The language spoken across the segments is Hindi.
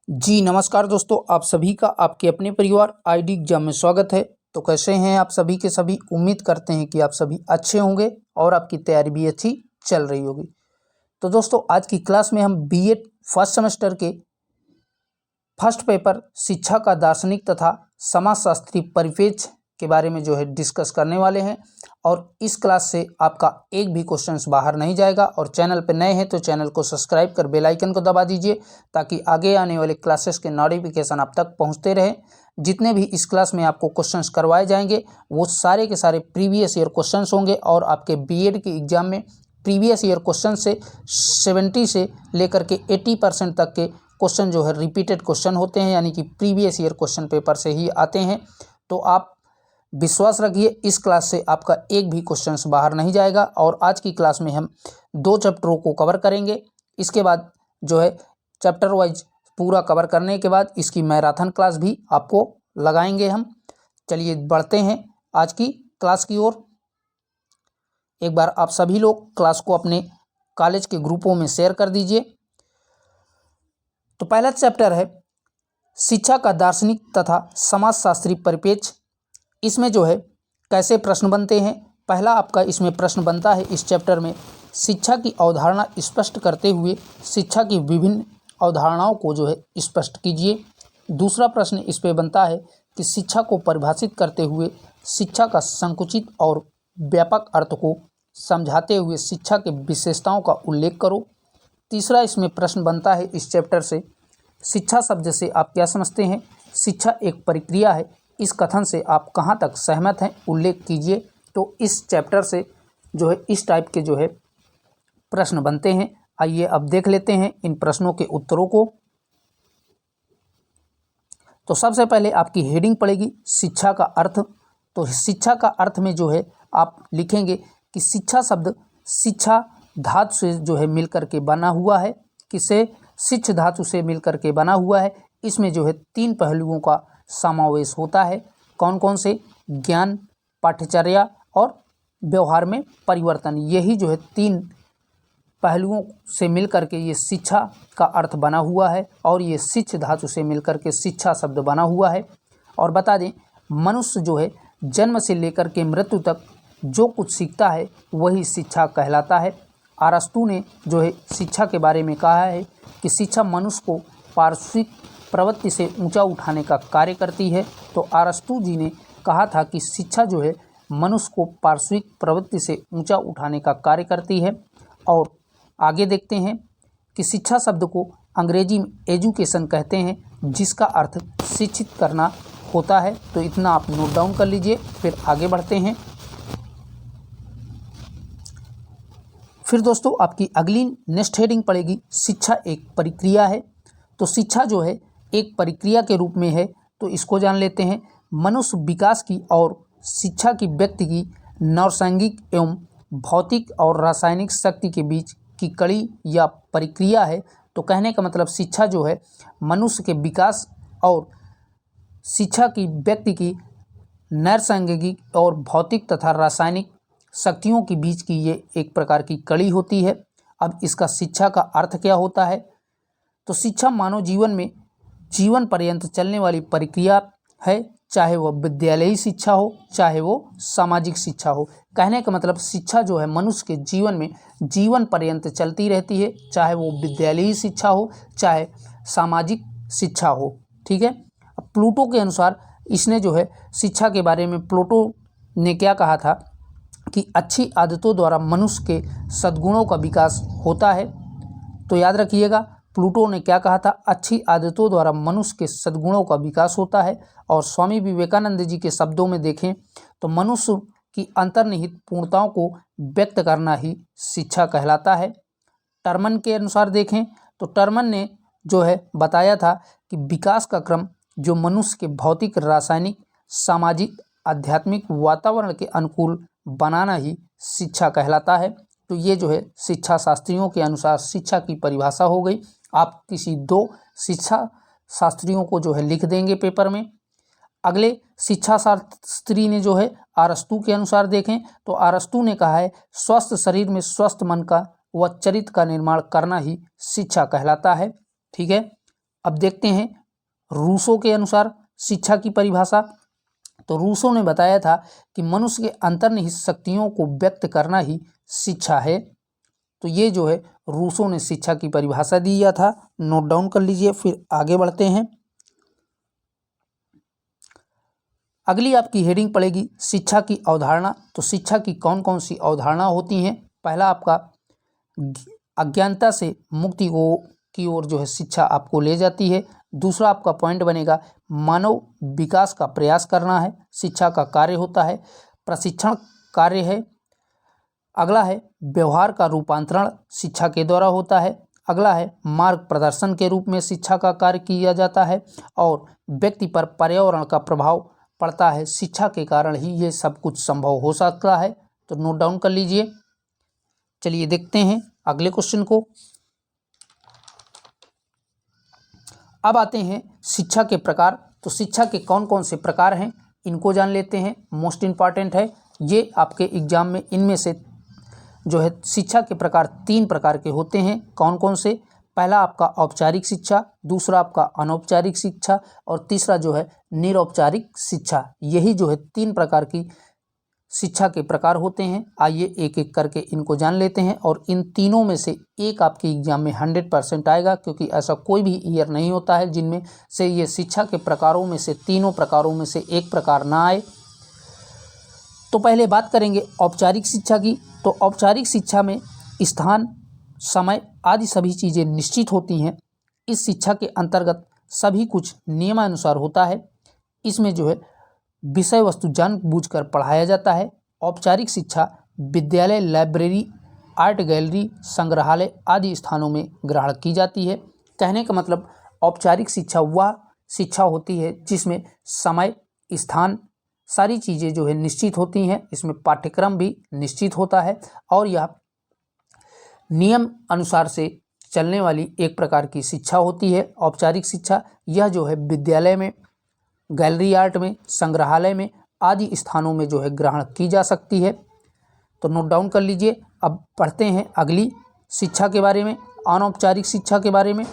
जी नमस्कार दोस्तों, आप सभी का आपके अपने परिवार आईडी एग्जाम में स्वागत है। तो कैसे हैं आप सभी के सभी। उम्मीद करते हैं कि आप सभी अच्छे होंगे और आपकी तैयारी भी अच्छी चल रही होगी। तो दोस्तों आज की क्लास में हम बीएड फर्स्ट सेमेस्टर के फर्स्ट पेपर शिक्षा का दार्शनिक तथा समाजशास्त्री परिपेक्ष के बारे में डिस्कस करने वाले हैं। और इस क्लास से आपका एक भी क्वेश्चन बाहर नहीं जाएगा। और चैनल पर नए हैं तो चैनल को सब्सक्राइब कर बेल आइकन को दबा दीजिए ताकि आगे आने वाले क्लासेस के नोटिफिकेशन आप तक पहुंचते रहे। जितने भी इस क्लास में आपको क्वेश्चंस करवाए जाएंगे वो सारे के सारे प्रीवियस ईयर क्वेश्चंस होंगे। और आपके बीएड के एग्जाम में प्रीवियस ईयर क्वेश्चन से 70 से लेकर के 80% तक के क्वेश्चन रिपीटेड क्वेश्चन होते हैं, यानी कि प्रीवियस ईयर क्वेश्चन पेपर से ही आते हैं। तो आप विश्वास रखिए इस क्लास से आपका एक भी क्वेश्चन बाहर नहीं जाएगा। और आज की क्लास में हम 2 चैप्टरों को कवर करेंगे। इसके बाद चैप्टर वाइज पूरा कवर करने के बाद इसकी मैराथन क्लास भी आपको लगाएंगे हम। चलिए बढ़ते हैं आज की क्लास की ओर। एक बार आप सभी लोग क्लास को अपने कॉलेज के ग्रुपों में शेयर कर दीजिए। तो पहला चैप्टर है शिक्षा का दार्शनिक तथा समाजशास्त्री परिपेक्ष। इसमें कैसे प्रश्न बनते हैं। पहला आपका इसमें प्रश्न बनता है इस चैप्टर में, शिक्षा की अवधारणा स्पष्ट करते हुए शिक्षा की विभिन्न अवधारणाओं को स्पष्ट कीजिए। दूसरा प्रश्न इस पे बनता है कि शिक्षा को परिभाषित करते हुए शिक्षा का संकुचित और व्यापक अर्थ को समझाते हुए शिक्षा के विशेषताओं का उल्लेख करो। तीसरा इसमें प्रश्न बनता है इस चैप्टर से, शिक्षा शब्द से आप क्या समझते हैं। शिक्षा एक प्रक्रिया है, इस कथन से आप कहाँ तक सहमत हैं, उल्लेख कीजिए। तो इस चैप्टर से इस टाइप के प्रश्न बनते हैं। आइए अब देख लेते हैं इन प्रश्नों के उत्तरों को। तो सबसे पहले आपकी हेडिंग पड़ेगी शिक्षा का अर्थ। तो शिक्षा का अर्थ में आप लिखेंगे कि शिक्षा शब्द शिक्षा धातु से मिलकर के बना हुआ है। किसे? शिक्ष धातु से मिलकर के बना हुआ है। इसमें 3 पहलुओं का समावेश होता है। कौन कौन से? ज्ञान, पाठ्यचर्या और व्यवहार में परिवर्तन। यही 3 पहलुओं से मिलकर के ये शिक्षा का अर्थ बना हुआ है। और ये शिक्ष धातु से मिलकर के शिक्षा शब्द बना हुआ है। और बता दें, मनुष्य जन्म से लेकर के मृत्यु तक जो कुछ सीखता है वही शिक्षा कहलाता है। अरस्तु ने शिक्षा के बारे में कहा है कि शिक्षा मनुष्य को पार्श्विक प्रवृत्ति से ऊंचा उठाने का कार्य करती है। तो अरस्तु जी ने कहा था कि शिक्षा मनुष्य को पार्श्विक प्रवृत्ति से ऊंचा उठाने का कार्य करती है। और आगे देखते हैं कि शिक्षा शब्द को अंग्रेजी में एजुकेशन कहते हैं, जिसका अर्थ शिक्षित करना होता है। तो इतना आप नोट डाउन कर लीजिए, फिर आगे बढ़ते हैं। फिर दोस्तों आपकी अगली नेक्स्ट हेडिंग पड़ेगी शिक्षा एक प्रक्रिया है। तो शिक्षा एक प्रक्रिया के रूप में है। तो इसको जान लेते हैं। मनुष्य विकास की और शिक्षा की व्यक्ति की नैसर्गिक एवं भौतिक और रासायनिक शक्ति के बीच की कड़ी या प्रक्रिया है। तो कहने का मतलब शिक्षा मनुष्य के विकास और शिक्षा की व्यक्ति की नैसर्गिक और भौतिक तथा रासायनिक शक्तियों के बीच की ये एक प्रकार की कड़ी होती है। अब इसका शिक्षा का अर्थ क्या होता है। तो शिक्षा मानव जीवन में जीवन पर्यंत चलने वाली प्रक्रिया है, चाहे वह विद्यालयी शिक्षा हो चाहे वो सामाजिक शिक्षा हो। कहने का मतलब शिक्षा मनुष्य के जीवन में जीवन पर्यंत चलती रहती है, चाहे वो विद्यालयी शिक्षा हो चाहे सामाजिक शिक्षा हो। ठीक है। अब प्लूटो के अनुसार इसने शिक्षा के बारे में प्लूटो ने क्या कहा था कि अच्छी आदतों द्वारा मनुष्य के सद्गुणों का विकास होता है। तो याद रखिएगा, प्लूटो ने क्या कहा था, अच्छी आदतों द्वारा मनुष्य के सद्गुणों का विकास होता है। और स्वामी विवेकानंद जी के शब्दों में देखें तो मनुष्य की अंतर्निहित पूर्णताओं को व्यक्त करना ही शिक्षा कहलाता है। टर्मन के अनुसार देखें तो टर्मन ने बताया था कि विकास का क्रम जो मनुष्य के भौतिक, रासायनिक, सामाजिक, आध्यात्मिक वातावरण के अनुकूल बनाना ही शिक्षा कहलाता है। तो ये शिक्षा शास्त्रियों के अनुसार शिक्षा की परिभाषा हो गई। आप किसी 2 शिक्षा शास्त्रियों को लिख देंगे पेपर में। अगले शिक्षा शास्त्री ने अरस्तु के अनुसार देखें तो अरस्तु ने कहा है स्वस्थ शरीर में स्वस्थ मन का व चरित्र का निर्माण करना ही शिक्षा कहलाता है। ठीक है। अब देखते हैं रूसो के अनुसार शिक्षा की परिभाषा। तो रूसो ने बताया था कि मनुष्य के अंतर्निहित शक्तियों को व्यक्त करना ही शिक्षा है। तो ये जो है रूसो ने शिक्षा की परिभाषा दिया था, नोट डाउन कर लीजिए। फिर आगे बढ़ते हैं। अगली आपकी हेडिंग पड़ेगी शिक्षा की अवधारणा। तो शिक्षा की कौन कौन सी अवधारणा होती हैं। पहला आपका अज्ञानता से मुक्ति की ओर जो है शिक्षा आपको ले जाती है। दूसरा आपका पॉइंट बनेगा मानव विकास का प्रयास करना है, शिक्षा का कार्य होता है, प्रशिक्षण कार्य है। अगला है व्यवहार का रूपांतरण शिक्षा के द्वारा होता है। अगला है मार्ग प्रदर्शन के रूप में शिक्षा का कार्य किया जाता है। और व्यक्ति पर पर्यावरण का प्रभाव पड़ता है, शिक्षा के कारण ही ये सब कुछ संभव हो सकता है। तो नोट डाउन कर लीजिए। चलिए देखते हैं अगले क्वेश्चन को। अब आते हैं शिक्षा के प्रकार। तो शिक्षा के कौन कौन से प्रकार हैं इनको जान लेते हैं, मोस्ट इम्पॉर्टेंट है ये आपके एग्जाम में। इनमें से जो है शिक्षा के प्रकार 3 प्रकार के होते हैं। कौन कौन से। पहला आपका औपचारिक शिक्षा, दूसरा आपका अनौपचारिक शिक्षा और तीसरा जो है निरौपचारिक शिक्षा। यही जो है 3 प्रकार की शिक्षा के प्रकार होते हैं। आइए एक एक करके इनको जान लेते हैं। और इन तीनों में से एक आपके एग्जाम में 100% आएगा, क्योंकि ऐसा कोई भी ईयर नहीं होता है जिनमें से ये शिक्षा के प्रकारों में से तीनों प्रकारों में से एक प्रकार ना आए। तो पहले बात करेंगे औपचारिक शिक्षा की। तो औपचारिक शिक्षा में स्थान, समय आदि सभी चीज़ें निश्चित होती हैं। इस शिक्षा के अंतर्गत सभी कुछ नियमानुसार होता है। इसमें जो है विषय वस्तु जानबूझकर पढ़ाया जाता है। औपचारिक शिक्षा विद्यालय, लाइब्रेरी, आर्ट गैलरी, संग्रहालय आदि स्थानों में ग्रहण की जाती है। कहने का मतलब औपचारिक शिक्षा वह शिक्षा होती है जिसमें समय, स्थान सारी चीज़ें जो है निश्चित होती हैं। इसमें पाठ्यक्रम भी निश्चित होता है और यह नियम अनुसार से चलने वाली एक प्रकार की शिक्षा होती है। औपचारिक शिक्षा यह जो है विद्यालय में, गैलरी आर्ट में, संग्रहालय में आदि स्थानों में जो है ग्रहण की जा सकती है। तो नोट डाउन कर लीजिए। अब पढ़ते हैं अगली शिक्षा के बारे में, अनौपचारिक शिक्षा के बारे में।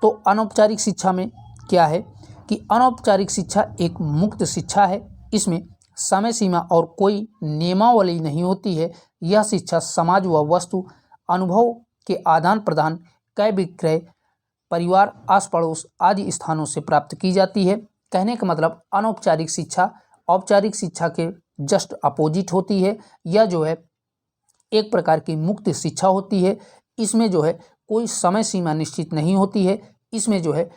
तो अनौपचारिक शिक्षा में क्या है कि अनौपचारिक शिक्षा एक मुक्त शिक्षा है। इसमें समय सीमा और कोई नियमावली नहीं होती है। यह शिक्षा समाज व वस्तु अनुभव के आदान प्रदान, क्रय विक्रय, परिवार, आस पड़ोस आदि स्थानों से प्राप्त की जाती है। कहने का मतलब अनौपचारिक शिक्षा औपचारिक शिक्षा के जस्ट अपोजिट होती है। यह जो है एक प्रकार की मुक्त शिक्षा होती है। इसमें जो है कोई समय सीमा निश्चित नहीं होती है। इसमें जो है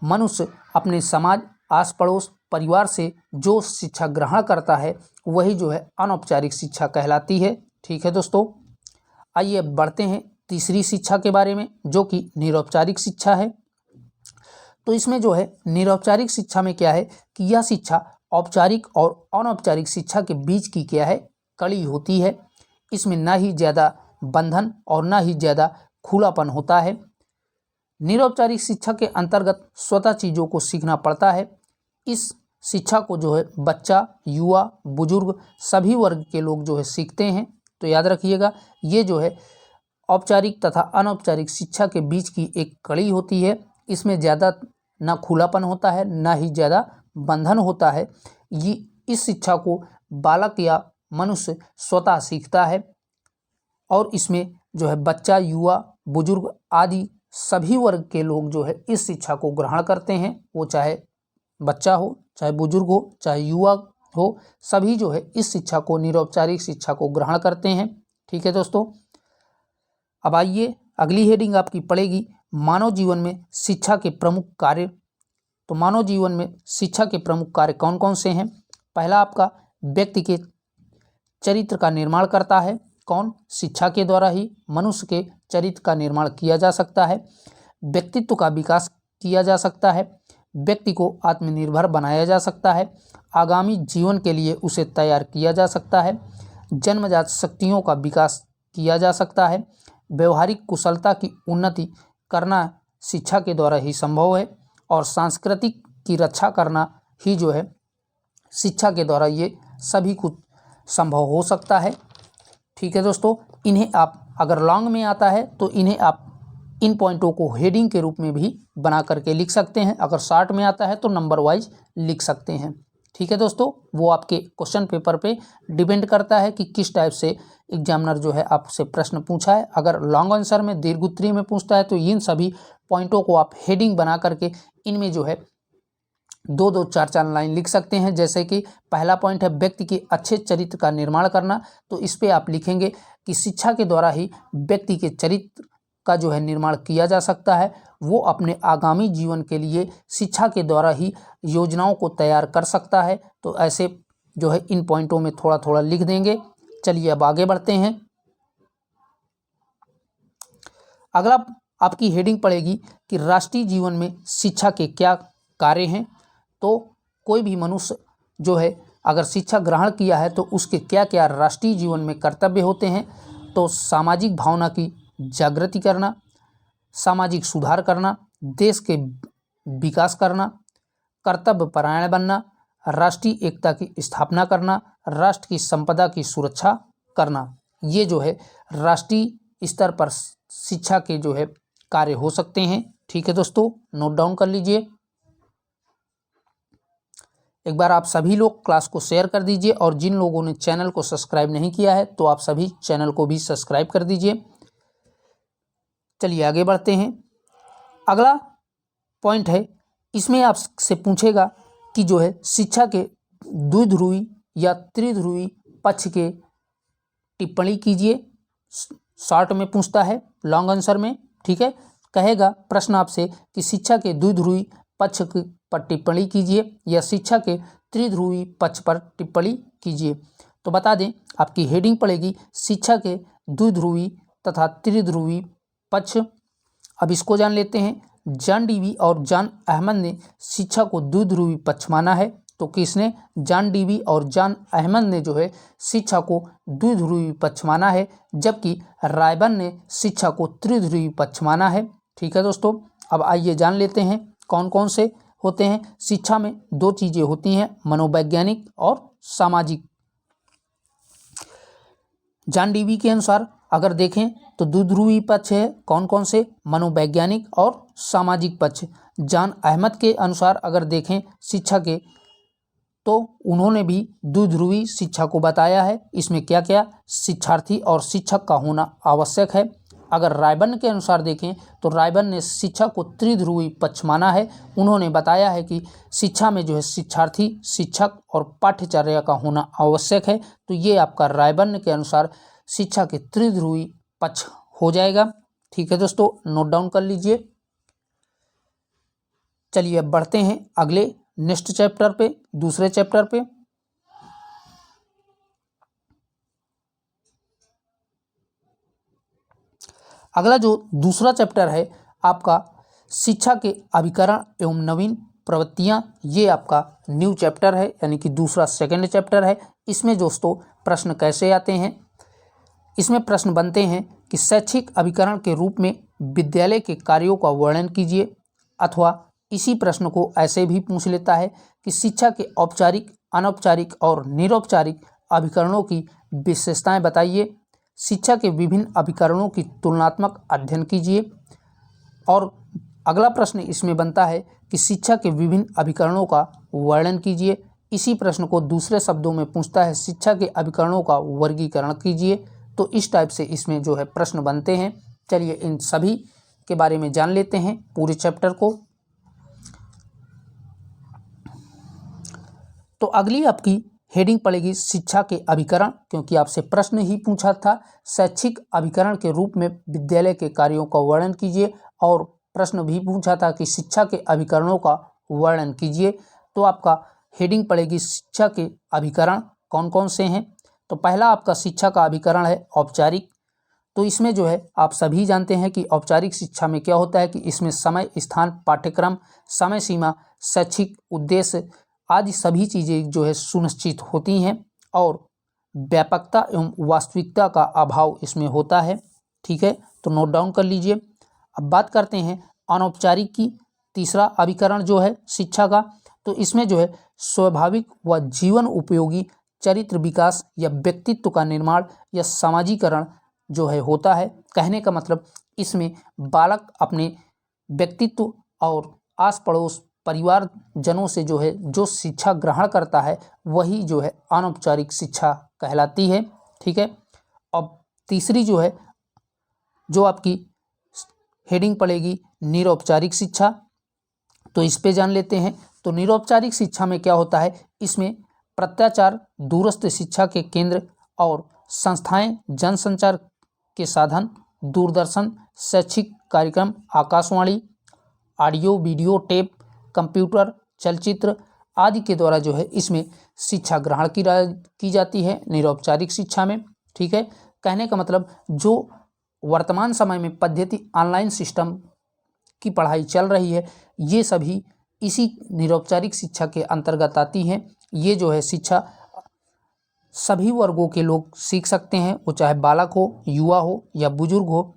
मनुष्य अपने समाज, आस पड़ोस, परिवार से जो शिक्षा ग्रहण करता है वही जो है अनौपचारिक शिक्षा कहलाती है। ठीक है दोस्तों, आइए बढ़ते हैं तीसरी शिक्षा के बारे में, जो कि निरौपचारिक शिक्षा है। तो इसमें जो है निरौपचारिक शिक्षा में क्या है कि यह शिक्षा औपचारिक और अनौपचारिक शिक्षा के बीच की क्या है, कड़ी होती है। इसमें ना ही ज़्यादा बंधन और ना ही ज़्यादा खुलापन होता है। निरौपचारिक शिक्षा के अंतर्गत स्वतः चीज़ों को सीखना पड़ता है। इस शिक्षा को जो है बच्चा, युवा, बुजुर्ग सभी वर्ग के लोग जो है सीखते हैं। तो याद रखिएगा ये जो है औपचारिक तथा अनौपचारिक शिक्षा के बीच की एक कड़ी होती है। इसमें ज़्यादा ना खुलापन होता है, ना ही ज़्यादा बंधन होता है। ये इस शिक्षा को बालक या मनुष्य स्वतः सीखता है और इसमें जो है बच्चा, युवा, बुजुर्ग आदि सभी वर्ग के लोग जो है इस शिक्षा को ग्रहण करते हैं। वो चाहे बच्चा हो, चाहे बुजुर्ग हो, चाहे युवा हो, सभी जो है इस शिक्षा को, निरौपचारिक शिक्षा को ग्रहण करते हैं। ठीक है दोस्तों, अब आइए अगली हेडिंग आपकी पड़ेगी मानव जीवन में शिक्षा के प्रमुख कार्य। तो मानव जीवन में शिक्षा के प्रमुख कार्य कौन कौन से हैं। पहला आपका व्यक्ति के चरित्र का निर्माण करता है। कौन? शिक्षा के द्वारा ही मनुष्य के चरित्र का निर्माण किया जा सकता है। व्यक्तित्व का विकास किया जा सकता है। व्यक्ति को आत्मनिर्भर बनाया जा सकता है। आगामी जीवन के लिए उसे तैयार किया जा सकता है। जन्मजात शक्तियों का विकास किया जा सकता है। व्यवहारिक कुशलता की उन्नति करना शिक्षा के द्वारा ही संभव है। और सांस्कृतिक की रक्षा करना ही जो है शिक्षा के द्वारा ये सभी कुछ संभव हो सकता है। ठीक है दोस्तों, इन्हें आप अगर लॉन्ग में आता है तो इन्हें आप इन पॉइंटों को हेडिंग के रूप में भी बना करके लिख सकते हैं। अगर शार्ट में आता है तो नंबर वाइज लिख सकते हैं। ठीक है दोस्तों, वो आपके क्वेश्चन पेपर पे डिपेंड करता है कि किस टाइप से एग्जामिनर जो है आपसे प्रश्न पूछा है। अगर लॉन्ग आंसर में दीर्घ उत्तरीय में पूछता है तो इन सभी पॉइंटों को आप हेडिंग बना करके इनमें जो है 2-2, 4-4 लाइन लिख सकते हैं। जैसे कि पहला पॉइंट है व्यक्ति के अच्छे चरित्र का निर्माण करना, तो इस पे आप लिखेंगे कि शिक्षा के द्वारा ही व्यक्ति के चरित्र का जो है निर्माण किया जा सकता है। वो अपने आगामी जीवन के लिए शिक्षा के द्वारा ही योजनाओं को तैयार कर सकता है। तो ऐसे जो है इन पॉइंटों में थोड़ा थोड़ा लिख देंगे। चलिए अब आगे बढ़ते हैं। अगला आपकी हेडिंग पड़ेगी कि राष्ट्रीय जीवन में शिक्षा के क्या कार्य हैं। तो कोई भी मनुष्य जो है अगर शिक्षा ग्रहण किया है तो उसके क्या क्या राष्ट्रीय जीवन में कर्तव्य होते हैं। तो सामाजिक भावना की जागृति करना, सामाजिक सुधार करना, देश के विकास करना, कर्तव्य परायण बनना, राष्ट्रीय एकता की स्थापना करना, राष्ट्र की संपदा की सुरक्षा करना। ये जो है राष्ट्रीय स्तर पर शिक्षा के जो है कार्य हो सकते हैं। ठीक है दोस्तों, नोट डाउन कर लीजिए। एक बार आप सभी लोग क्लास को शेयर कर दीजिए और जिन लोगों ने चैनल को सब्सक्राइब नहीं किया है तो आप सभी चैनल को भी सब्सक्राइब कर दीजिए। चलिए आगे बढ़ते हैं। अगला पॉइंट है, इसमें आपसे पूछेगा कि जो है शिक्षा के द्विध्रुवी या त्रिध्रुवी पक्ष के टिप्पणी कीजिए। शॉर्ट में पूछता है, लॉन्ग आंसर में। ठीक है, कहेगा प्रश्न आपसे कि शिक्षा के द्विध्रुवी पक्ष पर टिप्पणी कीजिए या शिक्षा के त्रिध्रुवी पक्ष पर टिप्पणी कीजिए। तो बता दें आपकी हेडिंग पड़ेगी शिक्षा के द्विध्रुवी तथा त्रिध्रुवी पक्ष। अब इसको जान लेते हैं। जॉन डीवी और जॉन अहमद ने शिक्षा को द्विध्रुवी पक्ष माना है। तो किसने? जॉन डीवी और जॉन अहमद ने जो है शिक्षा को द्विध्रुवी पक्ष माना है, जबकि रायबर्न ने शिक्षा को त्रिध्रुवी पक्ष माना है। ठीक है दोस्तों, अब आइए जान लेते हैं कौन कौन से होते हैं। शिक्षा में 2 चीज़ें होती हैं, मनोवैज्ञानिक और सामाजिक। जॉन डीवी के अनुसार अगर देखें तो द्विध्रुवी पक्ष है कौन कौन से? मनोवैज्ञानिक और सामाजिक पक्ष। जॉन अहमद के अनुसार अगर देखें शिक्षा के, तो उन्होंने भी द्विध्रुवी शिक्षा को बताया है। इसमें क्या क्या? शिक्षार्थी और शिक्षक का होना आवश्यक है। अगर रायबर्न के अनुसार देखें तो रायबर्न ने शिक्षा को त्रिध्रुवी पक्ष माना है। उन्होंने बताया है कि शिक्षा में जो है शिक्षार्थी, शिक्षक और पाठ्यचर्या का होना आवश्यक है। तो ये आपका रायबर्न के अनुसार शिक्षा के त्रिध्रुवी पक्ष हो जाएगा। ठीक है दोस्तों, नोट डाउन कर लीजिए। चलिए अब बढ़ते हैं अगले नेक्स्ट चैप्टर पे, दूसरे चैप्टर पे। अगला जो दूसरा चैप्टर है आपका शिक्षा के अभिकरण एवं नवीन प्रवृत्तियां। ये आपका न्यू चैप्टर है, यानी कि दूसरा सेकंड चैप्टर है। इसमें दोस्तों प्रश्न कैसे आते हैं? इसमें प्रश्न बनते हैं कि शैक्षिक अभिकरण के रूप में विद्यालय के कार्यों का वर्णन कीजिए, अथवा इसी प्रश्न को ऐसे भी पूछ लेता है कि शिक्षा के औपचारिक, अनौपचारिक और निरौपचारिक अभिकरणों की विशेषताएं बताइए। शिक्षा के विभिन्न अभिकरणों की तुलनात्मक अध्ययन कीजिए। और अगला प्रश्न इसमें बनता है कि शिक्षा के विभिन्न अभिकरणों का वर्णन कीजिए। इसी प्रश्न को दूसरे शब्दों में पूछता है, शिक्षा के अभिकरणों का वर्गीकरण कीजिए। तो इस टाइप से इसमें जो है प्रश्न बनते हैं। चलिए इन सभी के बारे में जान लेते हैं पूरे चैप्टर को। तो अगली आपकी हेडिंग पड़ेगी शिक्षा के अभिकरण, क्योंकि आपसे प्रश्न ही पूछा था शैक्षिक अभिकरण के रूप में विद्यालय के कार्यों का वर्णन कीजिए, और प्रश्न भी पूछा था कि शिक्षा के अभिकरणों का वर्णन कीजिए। तो आपका हेडिंग पड़ेगी शिक्षा के अभिकरण कौन कौन से हैं। तो पहला आपका शिक्षा का अभिकरण है औपचारिक। तो इसमें जो है आप सभी जानते हैं कि औपचारिक शिक्षा में क्या होता है कि इसमें समय, स्थान, पाठ्यक्रम, समय सीमा, शैक्षिक उद्देश्य आदि सभी चीज़ें जो है सुनिश्चित होती हैं, और व्यापकता एवं वास्तविकता का अभाव इसमें होता है। ठीक है, तो नोट डाउन कर लीजिए। अब बात करते हैं अनौपचारिक की, तीसरा अभिकरण जो है शिक्षा का। तो इसमें जो है स्वाभाविक व जीवन उपयोगी चरित्र विकास या व्यक्तित्व का निर्माण या समाजीकरण जो है होता है। कहने का मतलब इसमें बालक अपने व्यक्तित्व और आस पड़ोस परिवार जनों से जो है जो शिक्षा ग्रहण करता है वही जो है अनौपचारिक शिक्षा कहलाती है। ठीक है। अब तीसरी जो है जो आपकी हेडिंग पड़ेगी निरौपचारिक शिक्षा, तो इस पे जान लेते हैं। तो निरौपचारिक शिक्षा में क्या होता है, इसमें प्रत्याचार, दूरस्थ शिक्षा के केंद्र और संस्थाएं, जनसंचार के साधन, दूरदर्शन, शैक्षिक कार्यक्रम, Akashvani, audio video tape, computer, चलचित्र आदि के द्वारा जो है इसमें शिक्षा ग्रहण की जाती है निरौपचारिक शिक्षा में। ठीक है। कहने का मतलब जो वर्तमान समय में पद्धति ऑनलाइन सिस्टम की पढ़ाई चल रही है, ये सभी इसी निरौपचारिक शिक्षा के अंतर्गत आती हैं। ये जो है शिक्षा सभी वर्गों के लोग सीख सकते हैं, वो चाहे बालक हो, युवा हो या बुजुर्ग हो।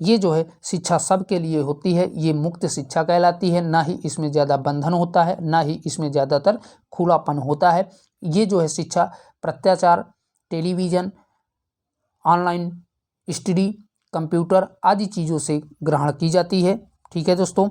ये जो है शिक्षा सबके लिए होती है, ये मुक्त शिक्षा कहलाती है। ना ही इसमें ज़्यादा बंधन होता है, ना ही इसमें ज़्यादातर खुलापन होता है। ये जो है शिक्षा प्रत्याचार, टेलीविज़न, ऑनलाइन स्टडी, कंप्यूटर आदि चीज़ों से ग्रहण की जाती है। ठीक है दोस्तों।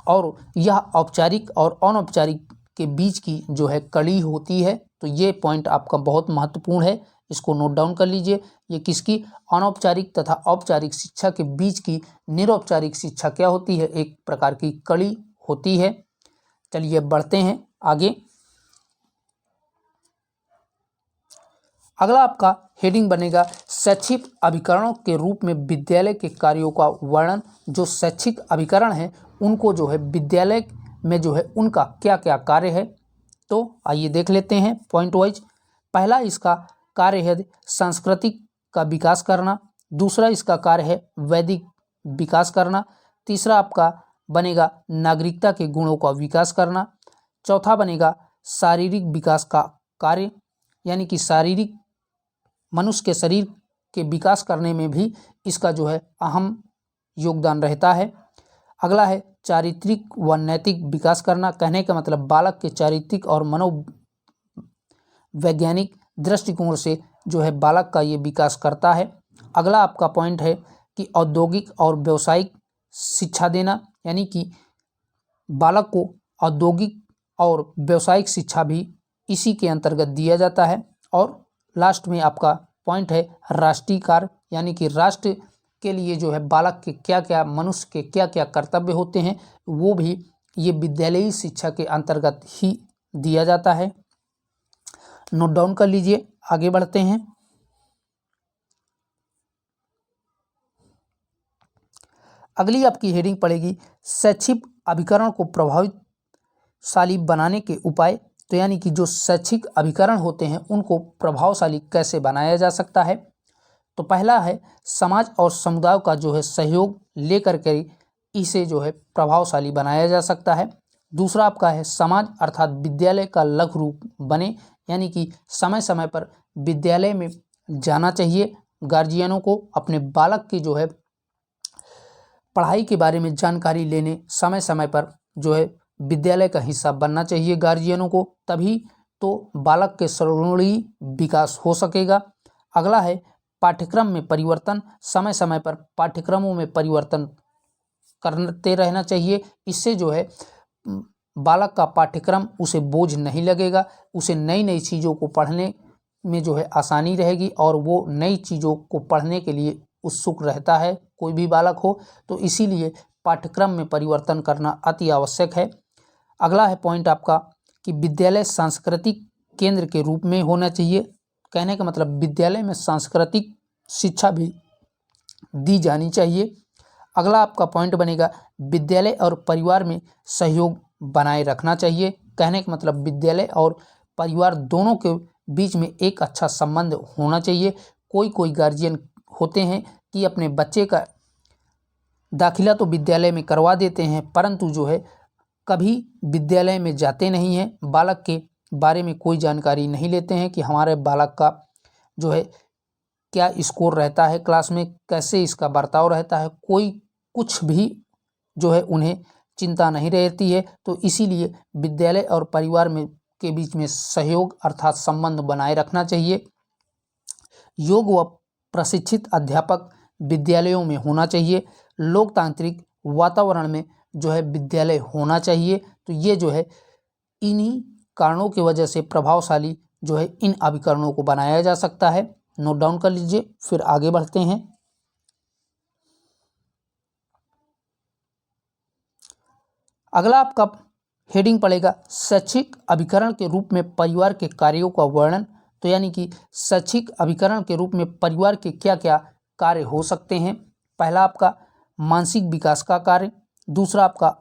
और यह औपचारिक और अनौपचारिक के बीच की जो है कड़ी होती है। तो ये पॉइंट आपका बहुत महत्वपूर्ण है, इसको नोट डाउन कर लीजिए। ये किसकी, अनौपचारिक तथा औपचारिक शिक्षा के बीच की निरौपचारिक शिक्षा क्या होती है, एक प्रकार की कड़ी होती है। चलिए बढ़ते हैं आगे। अगला आपका हेडिंग बनेगा शैक्षिक अभिकरणों के रूप में विद्यालय के कार्यों का वर्णन। जो शैक्षिक अभिकरण है उनको जो है विद्यालय में जो है उनका क्या क्या कार्य है, तो आइए देख लेते हैं पॉइंट वाइज। पहला इसका कार्य है सांस्कृतिक का विकास करना, दूसरा इसका कार्य है वैदिक विकास करना, तीसरा आपका बनेगा नागरिकता के गुणों का विकास करना, चौथा बनेगा शारीरिक विकास का कार्य, यानी कि शारीरिक मनुष्य के शरीर के विकास करने में भी इसका जो है अहम योगदान रहता है। अगला है चारित्रिक व नैतिक विकास करना। कहने का मतलब बालक के चारित्रिक और मनोवैज्ञानिक दृष्टिकोण से जो है बालक का ये विकास करता है। अगला आपका पॉइंट है कि औद्योगिक और व्यावसायिक शिक्षा देना, यानी कि बालक को औद्योगिक और व्यावसायिक शिक्षा भी इसी के अंतर्गत दिया जाता है। और लास्ट में आपका पॉइंट है राष्ट्रीय कार्य, यानी कि राष्ट्र के लिए जो है बालक के क्या क्या, मनुष्य के क्या क्या कर्तव्य होते हैं, वो भी ये विद्यालयी शिक्षा के अंतर्गत ही दिया जाता है। नोट डाउन कर लीजिए, आगे बढ़ते हैं। अगली आपकी हेडिंग पड़ेगी शैक्षिक अभिकरण को प्रभावशाली बनाने के उपाय। तो यानी कि जो शैक्षिक अभिकरण होते हैं उनको प्रभावशाली कैसे बनाया जा सकता है। तो पहला है समाज और समुदाय का जो है सहयोग लेकर के इसे जो है प्रभावशाली बनाया जा सकता है। दूसरा आपका है समाज अर्थात विद्यालय का लघु रूप बने, यानी कि समय समय पर विद्यालय में जाना चाहिए। गार्जियनों को अपने बालक की जो है पढ़ाई के बारे में जानकारी लेने समय समय पर जो है विद्यालय का हिस्सा बनना चाहिए गार्जियनों को, तभी तो बालक के सर्वांगीण विकास हो सकेगा। अगला है पाठ्यक्रम में परिवर्तन। समय समय पर पाठ्यक्रमों में परिवर्तन करते रहना चाहिए। इससे जो है बालक का पाठ्यक्रम उसे बोझ नहीं लगेगा, उसे नई नई चीज़ों को पढ़ने में जो है आसानी रहेगी और वो नई चीज़ों को पढ़ने के लिए उत्सुक रहता है, कोई भी बालक हो। तो इसीलिए पाठ्यक्रम में परिवर्तन करना अति आवश्यक है। अगला है पॉइंट आपका कि विद्यालय सांस्कृतिक केंद्र के रूप में होना चाहिए। कहने का मतलब विद्यालय में सांस्कृतिक शिक्षा भी दी जानी चाहिए। अगला आपका पॉइंट बनेगा विद्यालय और परिवार में सहयोग बनाए रखना चाहिए। कहने का मतलब विद्यालय और परिवार दोनों के बीच में एक अच्छा संबंध होना चाहिए। कोई कोई गार्जियन होते हैं कि अपने बच्चे का दाखिला तो विद्यालय में करवा देते हैं, परंतु जो है कभी विद्यालय में जाते नहीं हैं, बालक के बारे में कोई जानकारी नहीं लेते हैं कि हमारे बालक का जो है क्या स्कोर रहता है क्लास में, कैसे इसका बर्ताव रहता है, कोई कुछ भी जो है उन्हें चिंता नहीं रहती है। तो इसीलिए विद्यालय और परिवार में के बीच में सहयोग अर्थात संबंध बनाए रखना चाहिए। योग व प्रशिक्षित अध्यापक विद्यालयों में होना चाहिए, लोकतांत्रिक वातावरण में जो है विद्यालय होना चाहिए। तो ये जो है इन्हीं कारणों की वजह से प्रभावशाली जो है इन अभिकरणों को बनाया जा सकता है। नोट डाउन कर लीजिए, फिर आगे बढ़ते हैं। अगला आपका हेडिंग पड़ेगा शैक्षिक अभिकरण के रूप में परिवार के कार्यों का वर्णन। तो यानी कि शैक्षिक अभिकरण के रूप में परिवार के क्या क्या कार्य हो सकते हैं। पहला आपका मानसिक विकास का कार्य, दूसरा आपका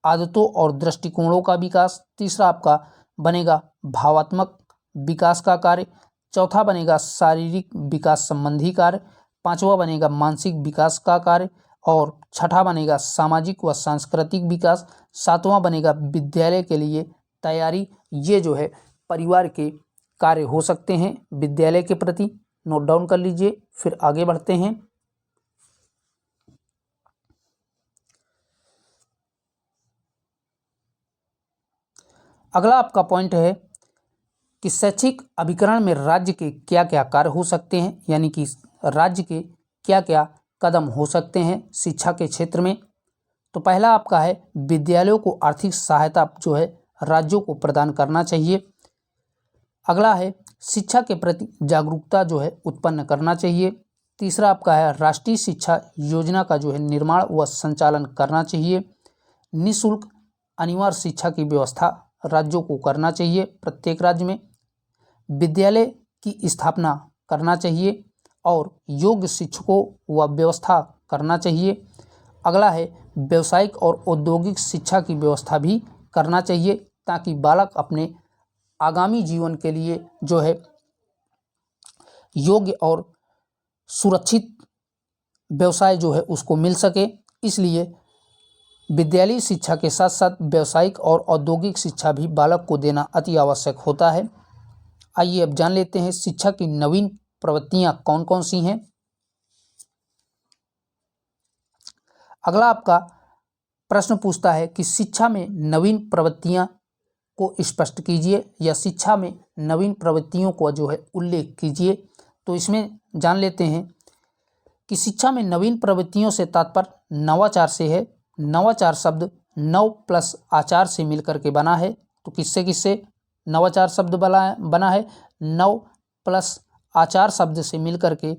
आदतों और दृष्टिकोणों का विकास, तीसरा आपका बनेगा भावात्मक विकास का कार्य, चौथा बनेगा शारीरिक विकास संबंधी कार्य, पांचवा बनेगा मानसिक विकास का कार्य और छठा बनेगा सामाजिक व सांस्कृतिक विकास, सातवां बनेगा विद्यालय के लिए तैयारी। ये जो है परिवार के कार्य हो सकते हैं विद्यालय के प्रति। नोट डाउन कर लीजिए, फिर आगे बढ़ते हैं। अगला आपका पॉइंट है कि शैक्षिक अभिकरण में राज्य के क्या क्या कार्य हो सकते हैं, यानी कि राज्य के क्या क्या कदम हो सकते हैं शिक्षा के क्षेत्र में। तो पहला आपका है विद्यालयों को आर्थिक सहायता जो है राज्यों को प्रदान करना चाहिए। अगला है शिक्षा के प्रति जागरूकता जो है उत्पन्न करना चाहिए। तीसरा आपका है राष्ट्रीय शिक्षा योजना का जो है निर्माण व संचालन करना चाहिए। निःशुल्क अनिवार्य शिक्षा की व्यवस्था राज्यों को करना चाहिए, प्रत्येक राज्य में विद्यालय की स्थापना करना चाहिए और योग्य शिक्षकों व व्यवस्था करना चाहिए। अगला है व्यावसायिक और औद्योगिक शिक्षा की व्यवस्था भी करना चाहिए ताकि बालक अपने आगामी जीवन के लिए जो है योग्य और सुरक्षित व्यवसाय जो है उसको मिल सके। इसलिए विद्यालयी शिक्षा के साथ साथ व्यावसायिक और औद्योगिक शिक्षा भी बालक को देना अति आवश्यक होता है। आइए अब जान लेते हैं शिक्षा की नवीन प्रवृत्तियां कौन कौन सी हैं। अगला आपका प्रश्न पूछता है कि शिक्षा में नवीन प्रवृत्तियां को स्पष्ट कीजिए या शिक्षा में नवीन प्रवृत्तियों को जो है उल्लेख कीजिए। तो इसमें जान लेते हैं कि शिक्षा में नवीन प्रवृत्तियों से तात्पर्य नवाचार से है। नवाचार शब्द नव प्लस आचार से मिलकर के बना है। तो किससे किससे नवाचार शब्द बना है? नव प्लस आचार शब्द से मिलकर के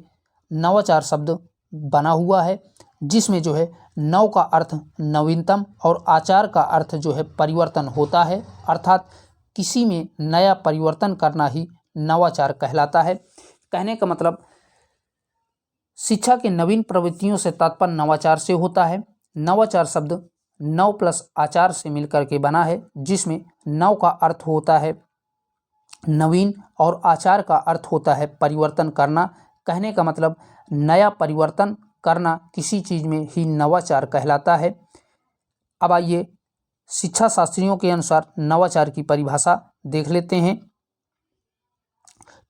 नवाचार शब्द बना हुआ है, जिसमें जो है नव का अर्थ नवीनतम और आचार का अर्थ जो है परिवर्तन होता है। अर्थात किसी में नया परिवर्तन करना ही नवाचार कहलाता है। कहने का मतलब शिक्षा के नवीन प्रवृत्तियों से तात्पर्य नवाचार से होता है। नवाचार शब्द नव प्लस आचार से मिलकर के बना है, जिसमें नव का अर्थ होता है नवीन और आचार का अर्थ होता है परिवर्तन करना। कहने का मतलब नया परिवर्तन करना किसी चीज़ में ही नवाचार कहलाता है। अब आइए शिक्षा शास्त्रियों के अनुसार नवाचार की परिभाषा देख लेते हैं।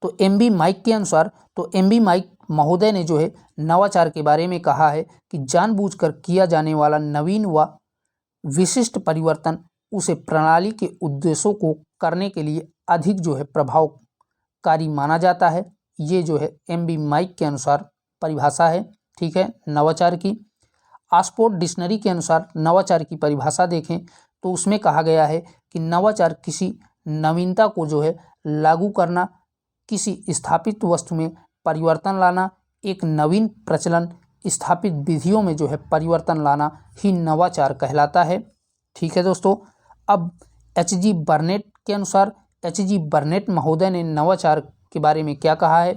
तो एम बी माइक के अनुसार, तो एम बी माइक महोदय ने जो है नवाचार के बारे में कहा है कि जानबूझकर किया जाने वाला नवीन व विशिष्ट परिवर्तन उसे प्रणाली के उद्देश्यों को करने के लिए अधिक जो है प्रभावकारी माना जाता है। ये जो है एम बी माइक के अनुसार परिभाषा है, ठीक है, नवाचार की। ऑक्सफोर्ड डिक्शनरी के अनुसार नवाचार की परिभाषा देखें तो उसमें कहा गया है कि नवाचार किसी नवीनता को जो है लागू करना, किसी स्थापित वस्तु में परिवर्तन लाना, एक नवीन प्रचलन स्थापित विधियों में जो है परिवर्तन लाना ही नवाचार कहलाता है। ठीक है दोस्तों, अब एच.जी. बर्नेट के अनुसार, एच.जी. बर्नेट महोदय ने नवाचार के बारे में क्या कहा है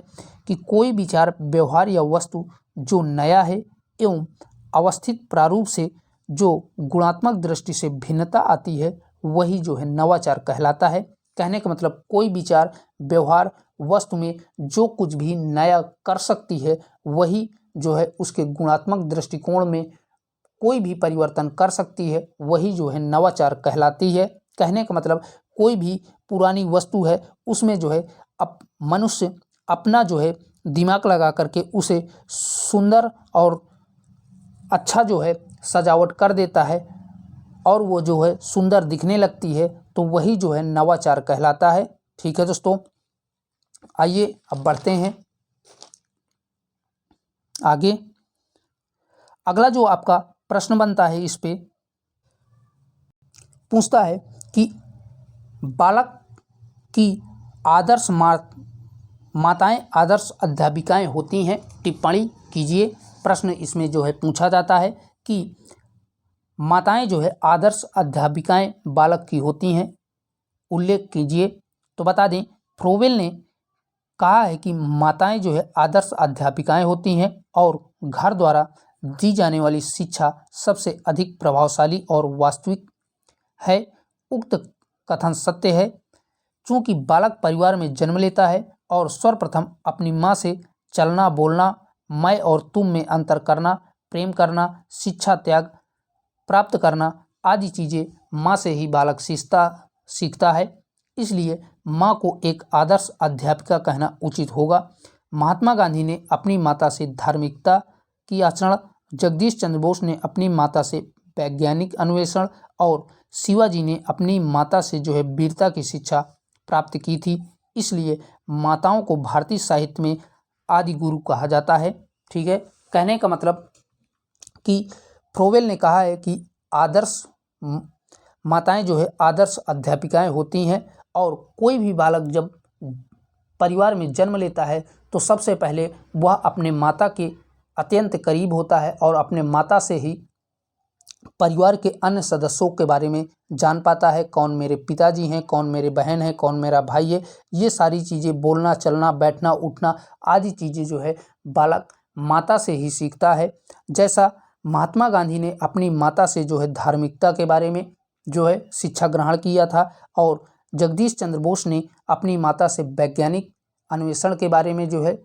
कि कोई विचार, व्यवहार या वस्तु जो नया है एवं अवस्थित प्रारूप से जो गुणात्मक दृष्टि से भिन्नता आती है वही जो है नवाचार कहलाता है। कहने का मतलब कोई विचार, व्यवहार, वस्तु में जो कुछ भी नया कर सकती है वही जो है उसके गुणात्मक दृष्टिकोण में कोई भी परिवर्तन कर सकती है, वही जो है नवाचार कहलाती है। कहने का मतलब कोई भी पुरानी वस्तु है उसमें जो है मनुष्य अपना जो है दिमाग लगा करके उसे सुंदर और अच्छा जो है सजावट कर देता है और वो जो है सुंदर दिखने लगती है, तो वही जो है नवाचार कहलाता है। ठीक है दोस्तों, आइए अब बढ़ते हैं आगे। अगला जो आपका प्रश्न बनता है इस पे पूछता है कि बालक की आदर्श माताएं आदर्श अध्यापिकाएं होती हैं, टिप्पणी कीजिए। प्रश्न इसमें जो है पूछा जाता है कि माताएं जो है आदर्श अध्यापिकाएं बालक की होती हैं, उल्लेख कीजिए। तो बता दें फ्रोवेल ने कहा है कि माताएं जो है आदर्श अध्यापिकाएं होती हैं और घर द्वारा दी जाने वाली शिक्षा सबसे अधिक प्रभावशाली और वास्तविक है। उक्त कथन सत्य है। चूँकि बालक परिवार में जन्म लेता है और सर्वप्रथम अपनी माँ से चलना बोलना, मैं और तुम में अंतर करना, प्रेम करना, शिक्षा त्याग प्राप्त करना आदि चीज़ें माँ से ही बालक सीखता है। इसलिए माँ को एक आदर्श अध्यापिका कहना उचित होगा। महात्मा गांधी ने अपनी माता से धार्मिकता की आचरण, जगदीश चंद्र बोस ने अपनी माता से वैज्ञानिक अन्वेषण और शिवाजी ने अपनी माता से जो है वीरता की शिक्षा प्राप्त की थी। इसलिए माताओं को भारतीय साहित्य में आदि गुरु कहा जाता है। ठीक है, कहने का मतलब कि फ्रोवेल ने कहा है कि आदर्श माताएं जो है आदर्श अध्यापिकाएं होती हैं और कोई भी बालक जब परिवार में जन्म लेता है तो सबसे पहले वह अपने माता के अत्यंत करीब होता है और अपने माता से ही परिवार के अन्य सदस्यों के बारे में जान पाता है। कौन मेरे पिताजी हैं, कौन मेरे बहन है, कौन मेरा भाई है, ये सारी चीज़ें बोलना चलना बैठना उठना आदि चीज़ें जो है बालक माता से ही सीखता है। जैसा महात्मा गांधी ने अपनी माता से जो है धार्मिकता के बारे में जो है शिक्षा ग्रहण किया था और जगदीश चंद्र बोस ने अपनी माता से वैज्ञानिक अन्वेषण के बारे में जो है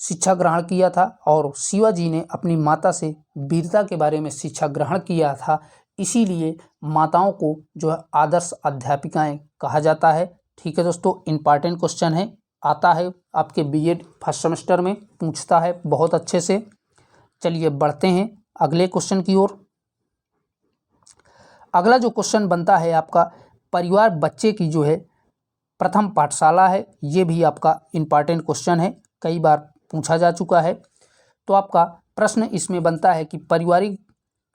शिक्षा ग्रहण किया था और शिवाजी ने अपनी माता से वीरता के बारे में शिक्षा ग्रहण किया था। इसीलिए माताओं को जो है आदर्श अध्यापिकाएं कहा जाता है। ठीक है दोस्तों, इम्पॉर्टेंट क्वेश्चन है, आता है आपके बीएड फर्स्ट सेमेस्टर में, पूछता है बहुत अच्छे से। चलिए बढ़ते हैं अगले क्वेश्चन की ओर। अगला जो क्वेश्चन बनता है आपका परिवार बच्चे की जो है प्रथम पाठशाला है। ये भी आपका इम्पॉर्टेंट क्वेश्चन है, कई बार पूछा जा चुका है। तो आपका प्रश्न इसमें बनता है कि पारिवारिक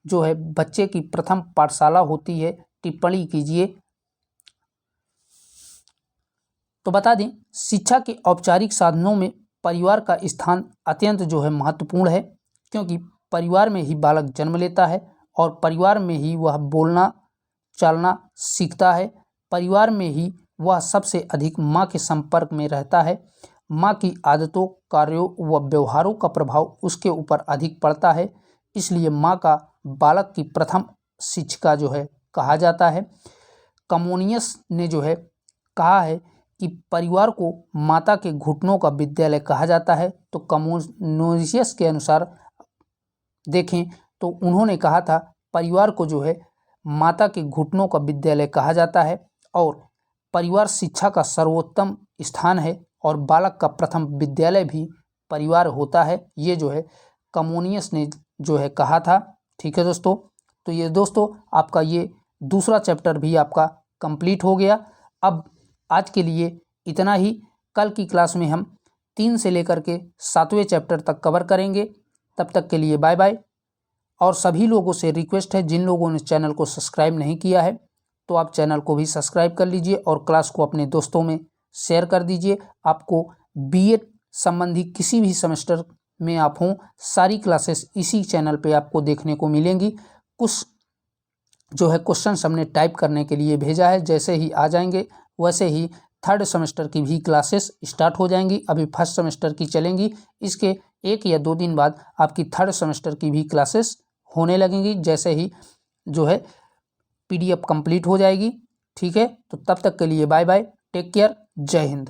जो है बच्चे की प्रथम पाठशाला होती है, टिप्पणी कीजिए। तो बता दें शिक्षा के औपचारिक साधनों में परिवार का स्थान अत्यंत जो है महत्वपूर्ण है, क्योंकि परिवार में ही बालक जन्म लेता है और परिवार में ही वह बोलना चलना सीखता है। परिवार में ही वह सबसे अधिक माँ के संपर्क में रहता है। माँ की आदतों, कार्यों व व्यवहारों का प्रभाव उसके ऊपर अधिक पड़ता है। इसलिए माँ का बालक की प्रथम शिक्षिका जो है कहा जाता है। कमोनियस ने जो है कहा है कि परिवार को माता के घुटनों का विद्यालय कहा जाता है। तो कमोनियस के अनुसार देखें तो उन्होंने कहा था परिवार को जो है माता के घुटनों का विद्यालय कहा जाता है और परिवार शिक्षा का सर्वोत्तम स्थान है और बालक का प्रथम विद्यालय भी परिवार होता है। ये जो है कमोनियस ने जो है कहा था। ठीक है दोस्तों, तो ये दोस्तों आपका ये दूसरा चैप्टर भी आपका कंप्लीट हो गया। अब आज के लिए इतना ही। कल की क्लास में हम 3 से लेकर के 7वें चैप्टर तक कवर करेंगे। तब तक के लिए बाय बाय। और सभी लोगों से रिक्वेस्ट है, जिन लोगों ने चैनल को सब्सक्राइब नहीं किया है तो आप चैनल को भी सब्सक्राइब कर लीजिए और क्लास को अपने दोस्तों में शेयर कर दीजिए। आपको बीएड संबंधी किसी भी सेमेस्टर में आप हों, सारी क्लासेस इसी चैनल पे आपको देखने को मिलेंगी। कुछ जो है क्वेश्चन हमने टाइप करने के लिए भेजा है, जैसे ही आ जाएंगे वैसे ही 3rd सेमेस्टर की भी क्लासेस स्टार्ट हो जाएंगी। अभी 1st सेमेस्टर की चलेंगी, इसके 1 या 2 दिन बाद आपकी 3rd सेमेस्टर की भी क्लासेस होने लगेंगी, जैसे ही जो है PDF कंप्लीट हो जाएगी। ठीक है, तो तब तक के लिए बाय बाय, टेक केयर, जय हिंद।